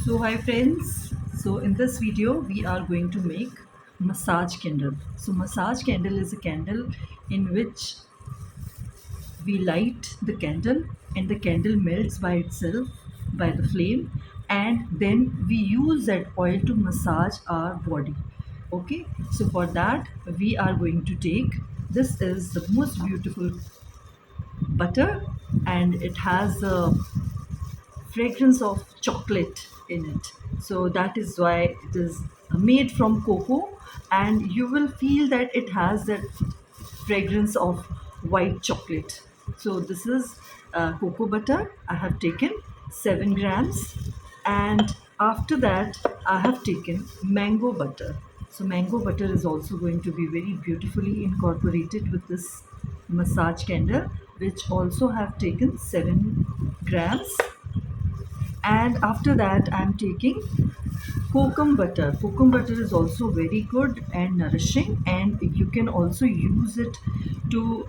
So hi friends, so in this video we are going to make massage candle. So massage candle is a candle in which we light the candle and the candle melts by itself by the flame, and then we use that oil to massage our body. Okay, so for that we are going to take, this is the most beautiful butter, and it has a fragrance of chocolate in it. So that is why it is made from cocoa, and you will feel that it has that fragrance of white chocolate. So this is cocoa butter. I have taken 7 grams, and after that I have taken mango butter. So mango butter is also going to be very beautifully incorporated with this massage candle, which also have taken 7 grams. And after that I'm taking kokum butter. Kokum butter is also very good and nourishing, and you can also use it to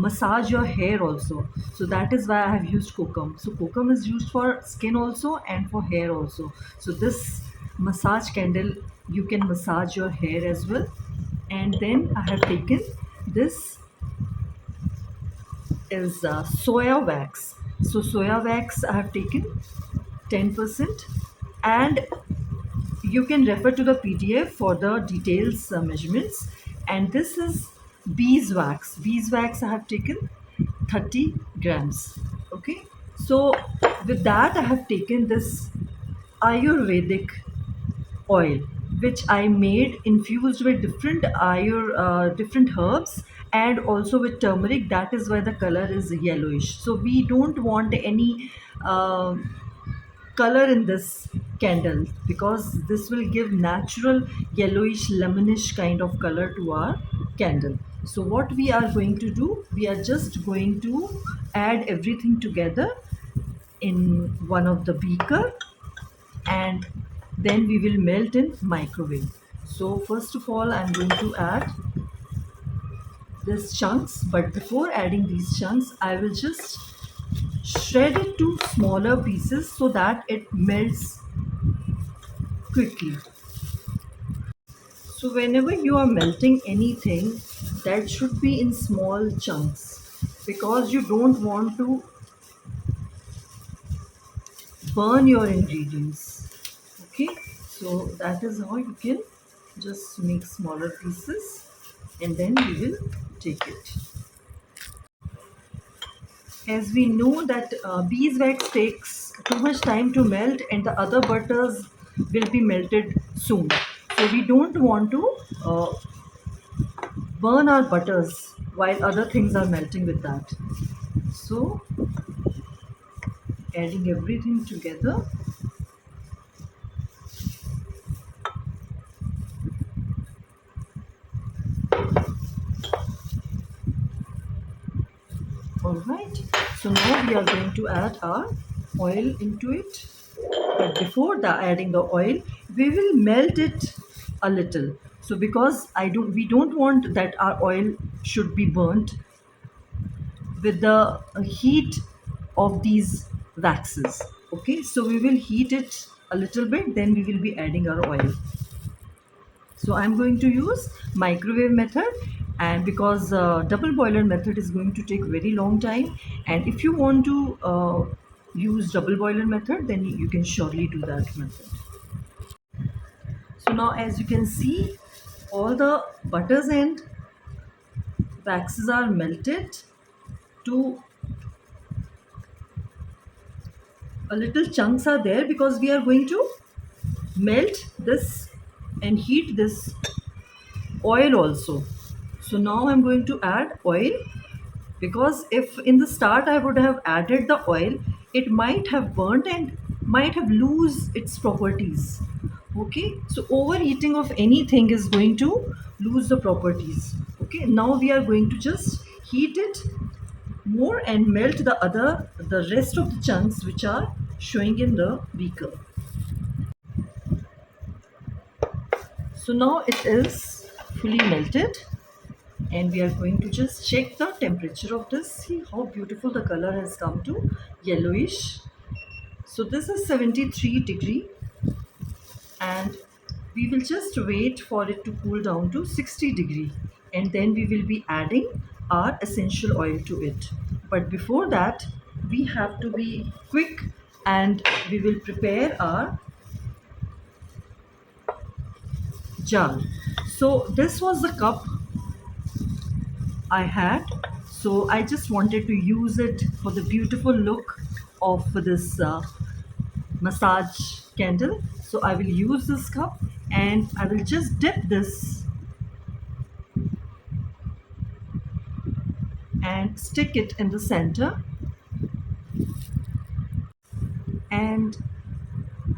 massage your hair also. So that is why I have used kokum. So kokum is used for skin also and for hair also. So this massage candle, you can massage your hair as well. And then I have taken, this is soya wax. So soya wax I have taken 10%, and you can refer to the PDF for the details measurements. And this is beeswax. Beeswax I have taken 30 grams. Okay, so with that I have taken this Ayurvedic oil, which I made infused with different herbs and also with turmeric. That is why the color is yellowish. So we don't want any uh, color in this candle, because this will give natural yellowish lemonish kind of color to our candle. So what we are going to do, we are just going to add everything together in one of the beaker, and then we will melt in microwave. So first of all I'm going to add these chunks, but before adding these chunks I will just shred it to smaller pieces so that it melts quickly. So whenever you are melting anything, that should be in small chunks, because you don't want to burn your ingredients. Okay, so that is how you can just make smaller pieces, and then we will take it. As we know that beeswax takes too much time to melt, and the other butters will be melted soon. So we don't want to burn our butters while other things are melting with that. So adding everything together. Alright, so now we are going to add our oil into it. But before the adding the oil, we will melt it a little. So because we don't want that our oil should be burnt with the heat of these waxes. Okay, so we will heat it a little bit, then we will be adding our oil. So I'm going to use microwave method, and because double boiler method is going to take very long time, and if you want to use double boiler method, then you can surely do that method. So now as you can see, all the butters and waxes are melted to a little chunks are there, because we are going to melt this and heat this oil also. So now I'm going to add oil, because if in the start I would have added the oil, it might have burnt and might have lose its properties. Okay, so overheating of anything is going to lose the properties. Okay, now we are going to just heat it more and melt the rest of the chunks which are showing in the beaker. So now it is fully melted, and we are going to just check the temperature of this. See how beautiful the color has come to, yellowish. So this is 73 degree. and we will just wait for it to cool down to 60 degree, and then we will be adding our essential oil to it. But before that, we have to be quick, and we will prepare our jar. So this was the cup I had. So I just wanted to use it for the beautiful look of this massage candle. So I will use this cup, and I will just dip this and stick it in the center, and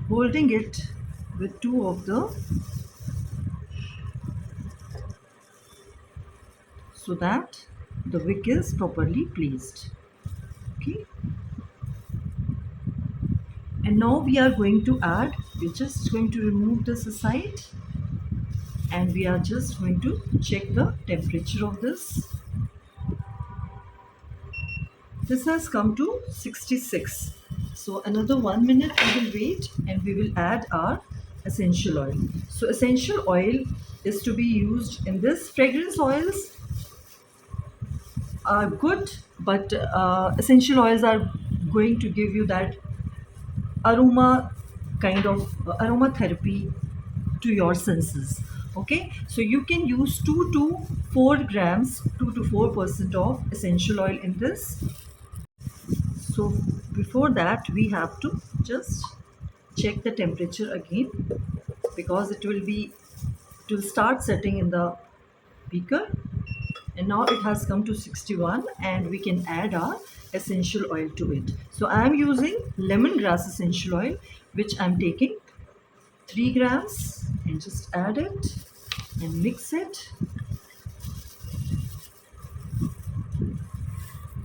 holding it with two of the, so that the wick is properly placed. Okay, and now we are going to add, we're just going to remove this aside, and we are just going to check the temperature of this. This has come to 66. So another 1 minute we will wait, and we will add our essential oil. So essential oil is to be used in this. Fragrance oils are good, but essential oils are going to give you that aroma, kind of aromatherapy to your senses. Okay, so you can use 2 to 4 grams, 2 to 4% of essential oil in this. So before that, we have to just check the temperature again, because it will start setting in the beaker, and now it has come to 61, and we can add our essential oil to it. So I am using lemongrass essential oil, which I'm taking 3 grams, and just add it and mix it.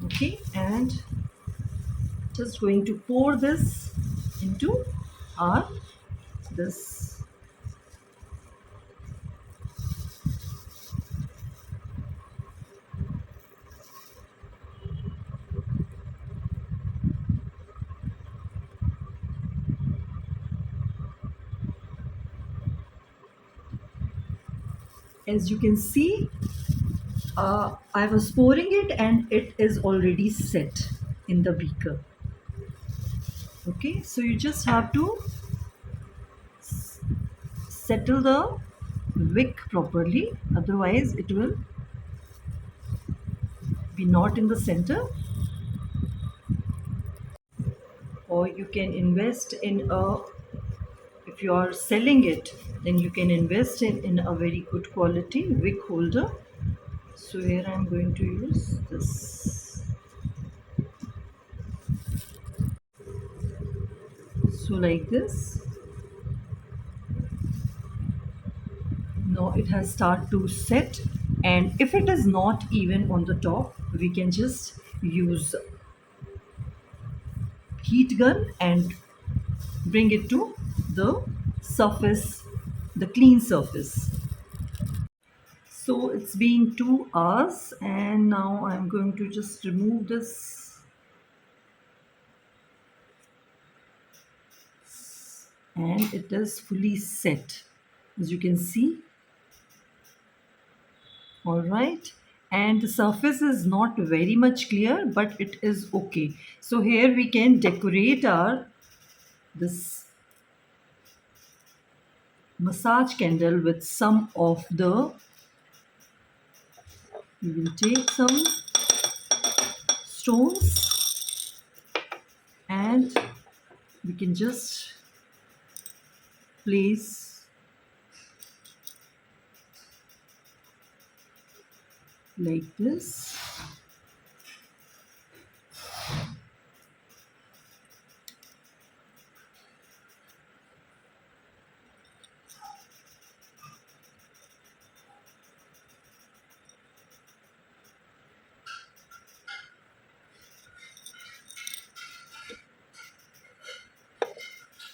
Okay, and just going to pour this into our this. As you can see, I was pouring it, and it is already set in the beaker. Okay, so you just have to settle the wick properly, otherwise it will be not in the center. Or you can invest in a, if you are selling it, then you can invest in a very good quality wick holder. So here I am going to use this. So like this. Now it has started to set, and if it is not even on the top, we can just use heat gun and bring it to the surface, the clean surface. So it's been 2 hours, and now I'm going to just remove this, and it is fully set, as you can see. All right, and the surface is not very much clear, but it is okay. So here we can decorate our this massage candle with some of the, we will take some stones, and we can just place like this.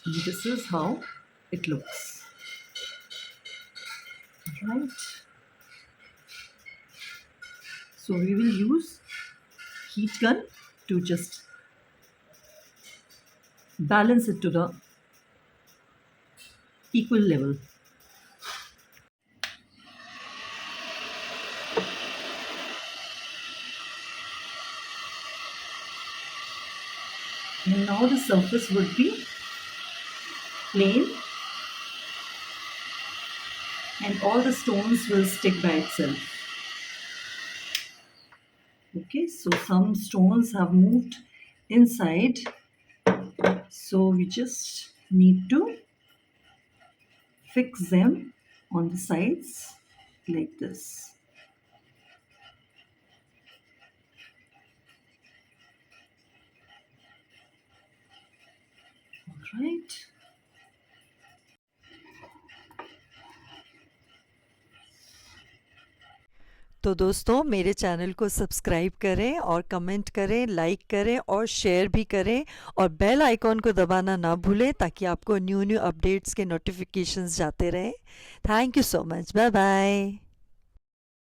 And this is how it looks, right? So we will use heat gun to just balance it to the equal level. And now the surface would be plain and all the stones will stick by itself. Okay, so some stones have moved inside, so we just need to fix them on the sides like this. All right. तो दोस्तों मेरे channel को subscribe करें और comment करें, like करें और share भी करें और बेल आइकॉन को दबाना ना भूलें ताकि आपको न्यू न्यू अपडेट्स के नोटिफिकेशंस जाते रहें। Thank you so much. Bye bye.